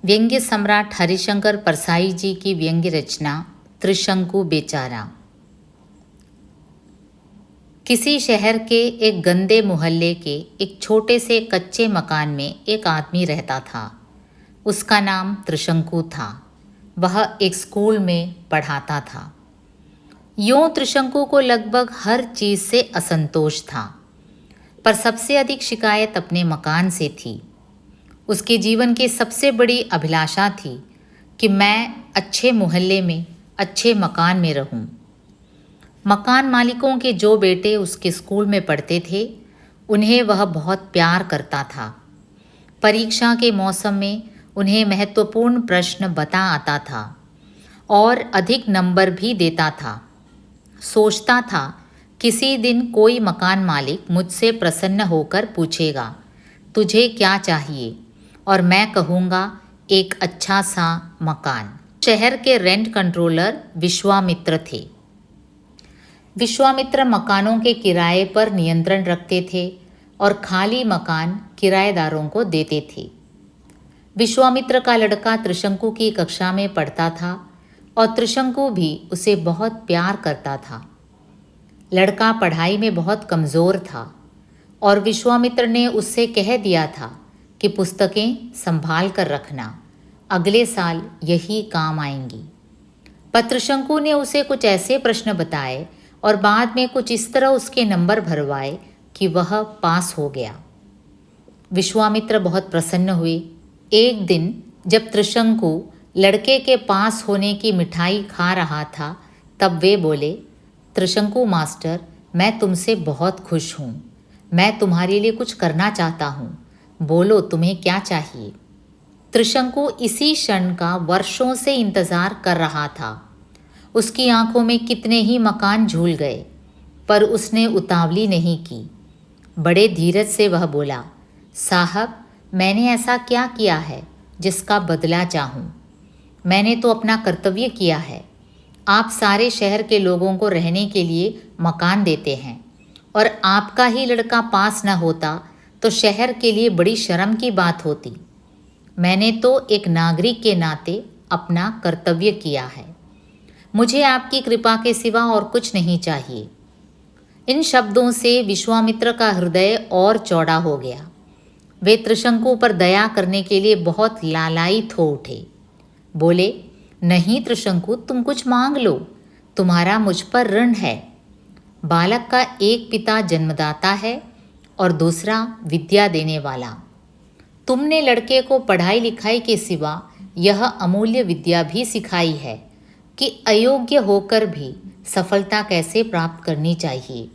व्यंग्य सम्राट हरिशंकर परसाई जी की व्यंग्य रचना त्रिशंकु बेचारा। किसी शहर के एक गंदे मोहल्ले के एक छोटे से कच्चे मकान में एक आदमी रहता था। उसका नाम त्रिशंकु था। वह एक स्कूल में पढ़ाता था। यूं त्रिशंकु को लगभग हर चीज़ से असंतोष था, पर सबसे अधिक शिकायत अपने मकान से थी। उसके जीवन की सबसे बड़ी अभिलाषा थी कि मैं अच्छे मोहल्ले में, अच्छे मकान में रहूं। मकान मालिकों के जो बेटे उसके स्कूल में पढ़ते थे, उन्हें वह बहुत प्यार करता था। परीक्षा के मौसम में उन्हें महत्वपूर्ण प्रश्न बता आता था और अधिक नंबर भी देता था। सोचता था, किसी दिन कोई मकान मालिक मुझसे प्रसन्न होकर पूछेगा, तुझे क्या चाहिए? और मैं कहूँगा, एक अच्छा सा मकान। शहर के रेंट कंट्रोलर विश्वामित्र थे। विश्वामित्र मकानों के किराए पर नियंत्रण रखते थे और खाली मकान किराएदारों को देते थे। विश्वामित्र का लड़का त्रिशंकु की कक्षा में पढ़ता था और त्रिशंकु भी उसे बहुत प्यार करता था। लड़का पढ़ाई में बहुत कमज़ोर था और विश्वामित्र ने उससे कह दिया था कि पुस्तकें संभाल कर रखना, अगले साल यही काम आएंगी। पर त्रिशंकु ने उसे कुछ ऐसे प्रश्न बताए और बाद में कुछ इस तरह उसके नंबर भरवाए कि वह पास हो गया। विश्वामित्र बहुत प्रसन्न हुए। एक दिन जब त्रिशंकु लड़के के पास होने की मिठाई खा रहा था, तब वे बोले, त्रिशंकु मास्टर, मैं तुमसे बहुत खुश हूँ। मैं तुम्हारे लिए कुछ करना चाहता हूँ। बोलो, तुम्हें क्या चाहिए? त्रिशंकु इसी क्षण का वर्षों से इंतज़ार कर रहा था। उसकी आंखों में कितने ही मकान झूल गए, पर उसने उतावली नहीं की। बड़े धीरज से वह बोला, साहब, मैंने ऐसा क्या किया है जिसका बदला चाहूँ? मैंने तो अपना कर्तव्य किया है। आप सारे शहर के लोगों को रहने के लिए मकान देते हैं, और आपका ही लड़का पास न होता तो शहर के लिए बड़ी शर्म की बात होती। मैंने तो एक नागरिक के नाते अपना कर्तव्य किया है। मुझे आपकी कृपा के सिवा और कुछ नहीं चाहिए। इन शब्दों से विश्वामित्र का हृदय और चौड़ा हो गया। वे त्रिशंकु पर दया करने के लिए बहुत लालायित हो उठे। बोले, नहीं त्रिशंकु, तुम कुछ मांग लो, तुम्हारा मुझ पर ऋण है। बालक का एक पिता जन्मदाता है और दूसरा विद्या देने वाला। तुमने लड़के को पढ़ाई लिखाई के सिवा यह अमूल्य विद्या भी सिखाई है कि अयोग्य होकर भी सफलता कैसे प्राप्त करनी चाहिए।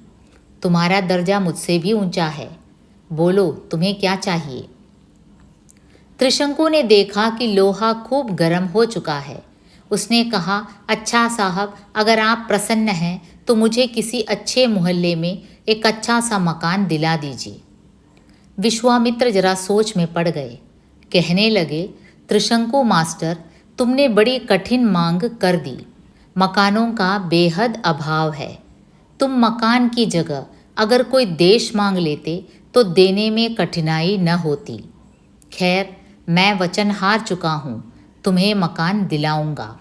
तुम्हारा दर्जा मुझसे भी ऊंचा है। बोलो, तुम्हें क्या चाहिए? त्रिशंकु ने देखा कि लोहा खूब गर्म हो चुका है। उसने कहा, अच्छा साहब, अगर आप प्रसन्न हैं तो मुझे किसी अच्छे मोहल्ले में एक अच्छा सा मकान दिला दीजिए। विश्वामित्र जरा सोच में पड़ गए। कहने लगे, त्रिशंकु मास्टर, तुमने बड़ी कठिन मांग कर दी। मकानों का बेहद अभाव है। तुम मकान की जगह अगर कोई देश मांग लेते तो देने में कठिनाई न होती। खैर, मैं वचन हार चुका हूँ, तुम्हें मकान दिलाऊंगा।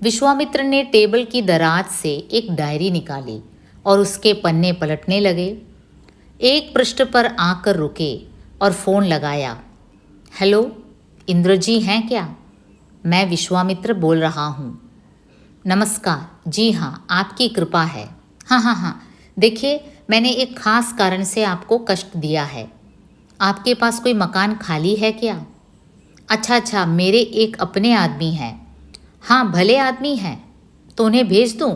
विश्वामित्र ने टेबल की दराज से एक डायरी निकाली और उसके पन्ने पलटने लगे। एक पृष्ठ पर आकर रुके और फ़ोन लगाया। हेलो, इंद्र जी हैं क्या? मैं विश्वामित्र बोल रहा हूँ। नमस्कार। जी हाँ, आपकी कृपा है। हाँ, देखिए, मैंने एक ख़ास कारण से आपको कष्ट दिया है। आपके पास कोई मकान खाली है क्या? अच्छा, मेरे एक अपने आदमी हैं। हाँ, भले आदमी हैं, तो उन्हें भेज दूँ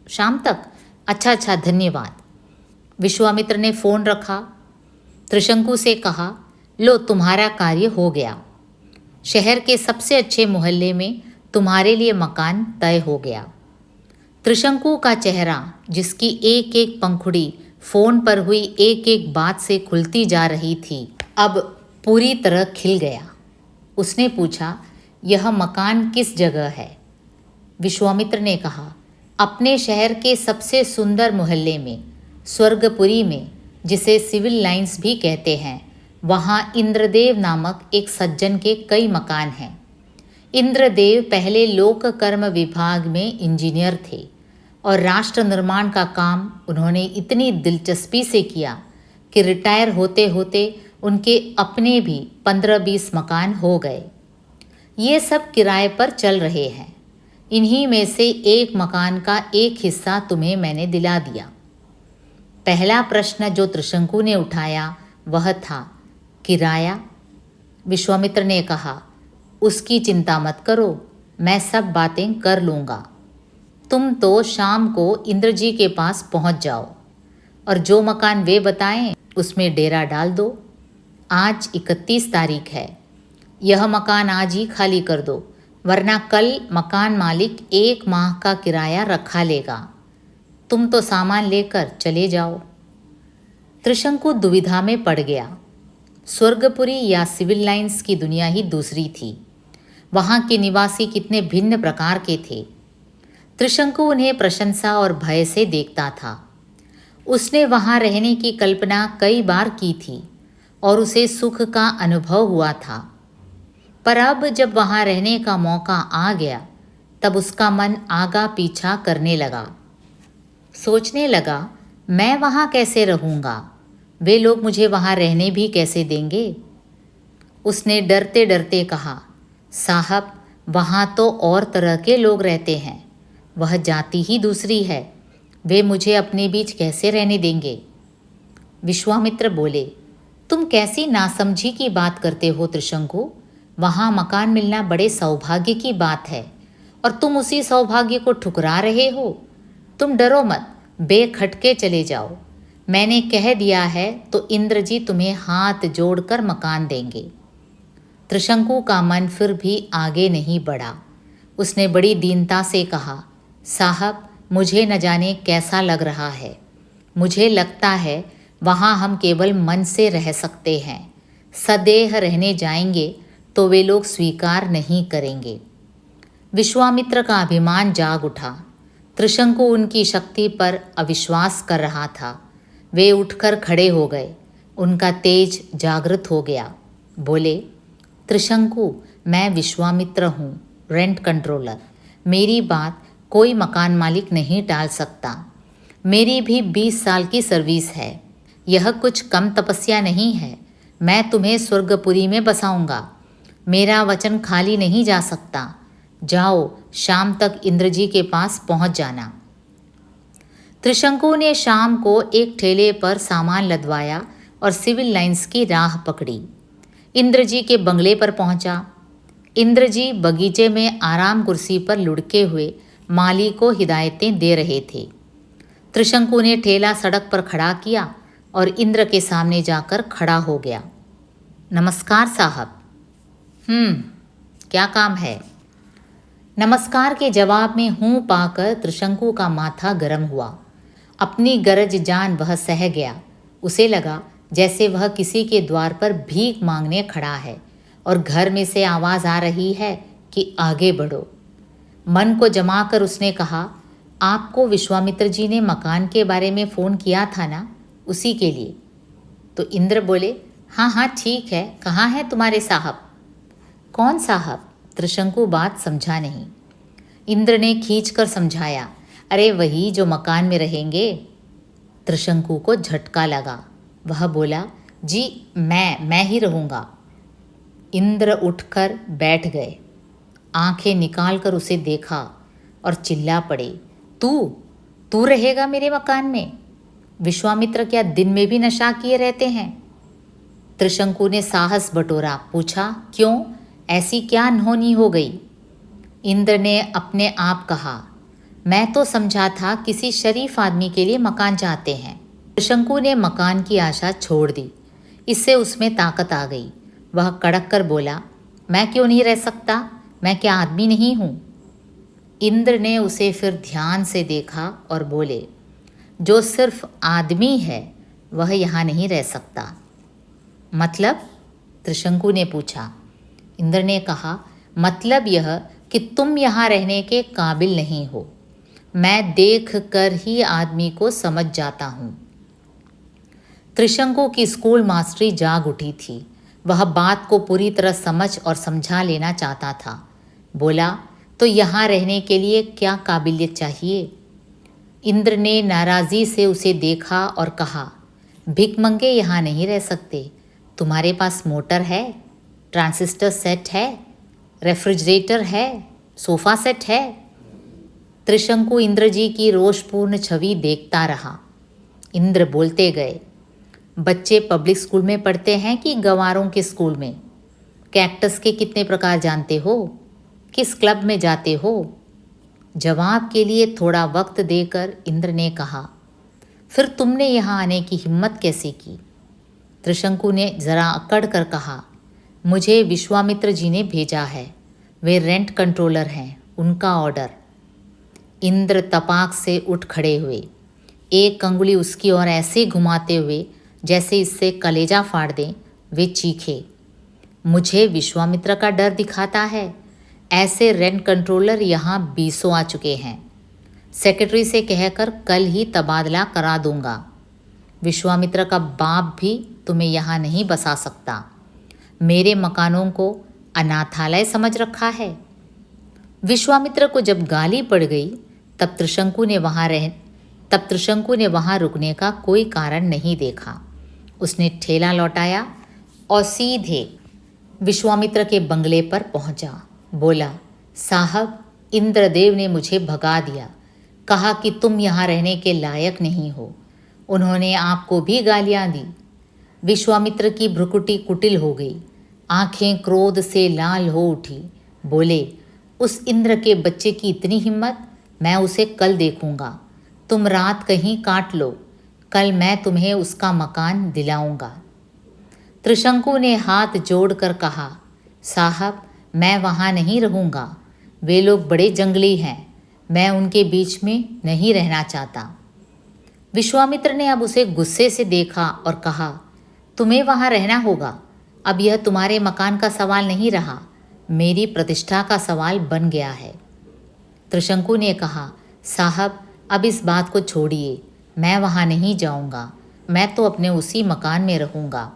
शाम तक? अच्छा, धन्यवाद। विश्वामित्र ने फ़ोन रखा। त्रिशंकु से कहा, लो, तुम्हारा कार्य हो गया। शहर के सबसे अच्छे मोहल्ले में तुम्हारे लिए मकान तय हो गया। त्रिशंकु का चेहरा, जिसकी एक एक पंखुड़ी फ़ोन पर हुई एक एक बात से खुलती जा रही थी, अब पूरी तरह खिल गया। उसने पूछा, यह मकान किस जगह है? विश्वामित्र ने कहा, अपने शहर के सबसे सुंदर मोहल्ले में, स्वर्गपुरी में, जिसे सिविल लाइंस भी कहते हैं, वहाँ इंद्रदेव नामक एक सज्जन के कई मकान हैं। इंद्रदेव पहले लोक कर्म विभाग में इंजीनियर थे और राष्ट्र निर्माण का काम उन्होंने इतनी दिलचस्पी से किया कि रिटायर होते होते उनके अपने भी 15-20 मकान हो गए। ये सब किराए पर चल रहे हैं। इन्हीं में से एक मकान का एक हिस्सा तुम्हें मैंने दिला दिया। पहला प्रश्न जो त्रिशंकु ने उठाया वह था, किराया? विश्वामित्र ने कहा, उसकी चिंता मत करो, मैं सब बातें कर लूँगा। तुम तो शाम को इंद्र जी के पास पहुँच जाओ और जो मकान वे बताएं उसमें डेरा डाल दो। आज 31 तारीख है। यह मकान आज ही खाली कर दो, वरना कल मकान मालिक 1 माह का किराया रखा लेगा। तुम तो सामान लेकर चले जाओ। त्रिशंकु दुविधा में पड़ गया। स्वर्गपुरी या सिविल लाइंस की दुनिया ही दूसरी थी। वहाँ के निवासी कितने भिन्न प्रकार के थे। त्रिशंकु उन्हें प्रशंसा और भय से देखता था। उसने वहाँ रहने की कल्पना कई बार की थी और उसे सुख का अनुभव हुआ था, पर अब जब वहाँ रहने का मौका आ गया तब उसका मन आगा पीछा करने लगा। सोचने लगा, मैं वहाँ कैसे रहूँगा? वे लोग मुझे वहाँ रहने भी कैसे देंगे? उसने डरते डरते कहा, साहब, वहाँ तो और तरह के लोग रहते हैं, वह जाति ही दूसरी है, वे मुझे अपने बीच कैसे रहने देंगे? विश्वामित्र बोले, तुम कैसी नासमझी की बात करते हो त्रिशंकु? वहाँ मकान मिलना बड़े सौभाग्य की बात है और तुम उसी सौभाग्य को ठुकरा रहे हो। तुम डरो मत, बेखटके चले जाओ। मैंने कह दिया है तो इंद्र जी तुम्हें हाथ जोड़कर मकान देंगे। त्रिशंकु का मन फिर भी आगे नहीं बढ़ा। उसने बड़ी दीनता से कहा, साहब, मुझे न जाने कैसा लग रहा है। मुझे लगता है वहाँ हम केवल मन से रह सकते हैं। सदेह रहने जाएंगे तो वे लोग स्वीकार नहीं करेंगे। विश्वामित्र का अभिमान जाग उठा। त्रिशंकु उनकी शक्ति पर अविश्वास कर रहा था। वे उठकर खड़े हो गए। उनका तेज जागृत हो गया। बोले, त्रिशंकु, मैं विश्वामित्र हूँ, रेंट कंट्रोलर। मेरी बात कोई मकान मालिक नहीं टाल सकता। मेरी भी 20 साल की सर्विस है। यह कुछ कम तपस्या नहीं है। मैं तुम्हें स्वर्गपुरी में बसाऊंगा। मेरा वचन खाली नहीं जा सकता। जाओ, शाम तक इंद्र जी के पास पहुंच जाना। त्रिशंकु ने शाम को एक ठेले पर सामान लदवाया और सिविल लाइंस की राह पकड़ी। इंद्र जी के बंगले पर पहुंचा। इंद्र जी बगीचे में आराम कुर्सी पर लुढ़के हुए माली को हिदायतें दे रहे थे। त्रिशंकु ने ठेला सड़क पर खड़ा किया और इंद्र के सामने जाकर खड़ा हो गया। नमस्कार साहब। क्या काम है? नमस्कार के जवाब में हूँ पाकर त्रिशंकु का माथा गर्म हुआ। अपनी गरज जान वह सह गया। उसे लगा जैसे वह किसी के द्वार पर भीख मांगने खड़ा है और घर में से आवाज़ आ रही है कि आगे बढ़ो। मन को जमाकर उसने कहा, आपको विश्वामित्र जी ने मकान के बारे में फ़ोन किया था ना, उसी के लिए। तो इंद्र बोले, हाँ हाँ ठीक है, कहाँ है तुम्हारे साहब? कौन साहब? त्रिशंकु बात समझा नहीं। इंद्र ने खींचकर समझाया, अरे वही जो मकान में रहेंगे। त्रिशंकु को झटका लगा। वह बोला, जी मैं ही रहूँगा। इंद्र उठकर बैठ गए। आंखें निकालकर उसे देखा और चिल्ला पड़े, तू रहेगा मेरे मकान में? विश्वामित्र क्या दिन में भी नशा किए रहते हैं? त्रिशंकु ने साहस बटोरा, पूछा, क्यों, ऐसी क्या अनहोनी हो गई? इंद्र ने अपने आप कहा, मैं तो समझा था किसी शरीफ आदमी के लिए मकान चाहते हैं। त्रिशंकु ने मकान की आशा छोड़ दी। इससे उसमें ताकत आ गई। वह कड़क कर बोला, मैं क्यों नहीं रह सकता? मैं क्या आदमी नहीं हूँ? इंद्र ने उसे फिर ध्यान से देखा और बोले, जो सिर्फ आदमी है वह यहाँ नहीं रह सकता। मतलब? त्रिशंकु ने पूछा। इंद्र ने कहा, मतलब यह कि तुम यहाँ रहने के काबिल नहीं हो। मैं देख कर ही आदमी को समझ जाता हूँ। त्रिशंकु की स्कूल मास्टरी जाग उठी थी। वह बात को पूरी तरह समझ और समझा लेना चाहता था। बोला, तो यहाँ रहने के लिए क्या काबिलियत चाहिए? इंद्र ने नाराज़ी से उसे देखा और कहा, भिखमंगे यहाँ नहीं रह सकते। तुम्हारे पास मोटर है, ट्रांसिस्टर सेट है, रेफ्रिजरेटर है, सोफ़ा सेट है। त्रिशंकु इंद्र जी की रोषपूर्ण छवि देखता रहा। इंद्र बोलते गए, बच्चे पब्लिक स्कूल में पढ़ते हैं कि गंवारों के स्कूल में? कैक्टस के कितने प्रकार जानते हो? किस क्लब में जाते हो? जवाब के लिए थोड़ा वक्त देकर इंद्र ने कहा, फिर तुमने यहाँ आने की हिम्मत कैसे की? त्रिशंकु ने ज़रा अकड़ कर कहा, मुझे विश्वामित्र जी ने भेजा है। वे रेंट कंट्रोलर हैं, उनका ऑर्डर। इंद्र तपाक से उठ खड़े हुए, एक अंगुली उसकी ओर ऐसे घुमाते हुए जैसे इससे कलेजा फाड़ दें। वे चीखे, मुझे विश्वामित्र का डर दिखाता है। ऐसे रेंट कंट्रोलर यहाँ 20 आ चुके हैं। सेक्रेटरी से कहकर कल ही तबादला करा दूंगा। विश्वामित्र का बाप भी तुम्हें यहाँ नहीं बसा सकता। मेरे मकानों को अनाथालय समझ रखा है। विश्वामित्र को जब गाली पड़ गई तब त्रिशंकु ने वहाँ रुकने का कोई कारण नहीं देखा। उसने ठेला लौटाया और सीधे विश्वामित्र के बंगले पर पहुंचा। बोला, साहब, इंद्रदेव ने मुझे भगा दिया। कहा कि तुम यहाँ रहने के लायक नहीं हो। उन्होंने आपको भी गालियाँ दी। विश्वामित्र की भ्रुकुटी कुटिल हो गई, आंखें क्रोध से लाल हो उठी। बोले, उस इंद्र के बच्चे की इतनी हिम्मत! मैं उसे कल देखूंगा। तुम रात कहीं काट लो, कल मैं तुम्हें उसका मकान दिलाऊंगा। त्रिशंकु ने हाथ जोड़कर कहा, साहब, मैं वहाँ नहीं रहूँगा। वे लोग बड़े जंगली हैं, मैं उनके बीच में नहीं रहना चाहता। विश्वामित्र ने अब उसे गुस्से से देखा और कहा, तुम्हें वहाँ रहना होगा। अब यह तुम्हारे मकान का सवाल नहीं रहा, मेरी प्रतिष्ठा का सवाल बन गया है। त्रिशंकु ने कहा, साहब, अब इस बात को छोड़िए, मैं वहाँ नहीं जाऊँगा। मैं तो अपने उसी मकान में रहूँगा।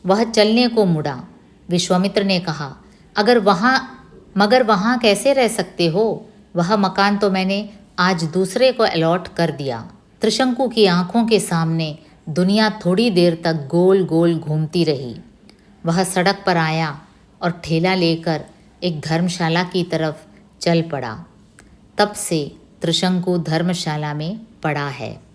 वह चलने को मुड़ा। विश्वामित्र ने कहा, मगर वहाँ कैसे रह सकते हो? वह मकान तो मैंने आज दूसरे को अलॉट कर दिया। त्रिशंकु की आंखों के सामने दुनिया थोड़ी देर तक गोल गोल घूमती रही। वह सड़क पर आया और ठेला लेकर एक धर्मशाला की तरफ चल पड़ा। तब से त्रिशंकु धर्मशाला में पड़ा है।